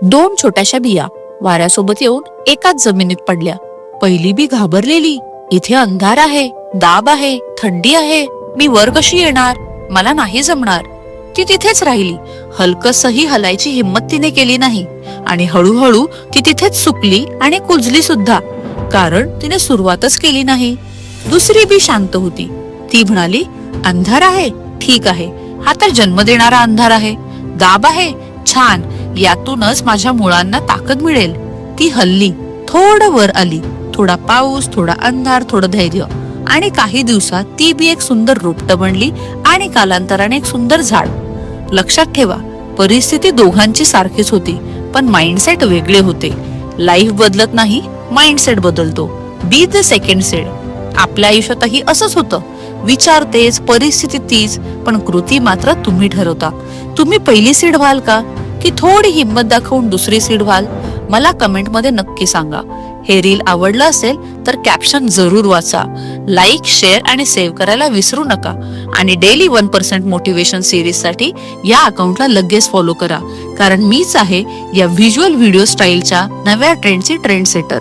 दोन छोट्याशा बिया वाऱ्यासोबत येऊन एकाच जमिनीत पडल्या. पहिली बी घाबरलेली, इथे अंधार आहे, दाब आहे, थंडी आहे, मी वर कशी येणार, मला नाही जमणार. ती तिथेच राहिली. हलकसही हलायची हिंमत तिने केली नाही आणि हळूहळू ती तिथेच सुकली आणि कुजली सुद्धा, कारण तिने सुरुवातच केली नाही. दुसरी बी शांत होती. ती म्हणाली, अंधार आहे, ठीक आहे, हा तर जन्म देणारा अंधार आहे. दाब आहे, छान, यातूनच माझ्या मुळांना ताकद मिळेल. ती हल्ली, थोडं वर आली. थोडा पाऊस, थोडा अंधार, थोडं धैर्य, आणि काही दिवसात ती बी एक सुंदर रोपट बनली आणि कालांतराने एक सुंदर झाड. लक्षात ठेवा, परिस्थिती दोघांची सारखीच होती, पण माइंडसेट वेगळे होते. लाईफ बदलत नाही, माइंडसेट बदलतो. Be the second seed. आपल्या आयुष्यातही असंच होतं. विचार तेच, परिस्थिती तीच, पण कृती मात्र तुम्ही ठरवता. तुम्ही पहिली सीड व्हाल का, की थोडी हिंमत दाखवून दुसरी सीड व्हाल? मला कमेंट मध्ये नक्की सांगा. हे रील आवडलं असेल तर कॅप्शन जरूर वाचा. लाईक, शेअर आणि सेव्ह करायला विसरू नका. आणि डेली 1% मोटिवेशन सिरीज साठी या अकाउंटला लगेच फॉलो करा, कारण मीच आहे या व्हिज्युअल व्हिडिओ स्टाईलच्या नव्या ट्रेंडची ट्रेंड सेटर.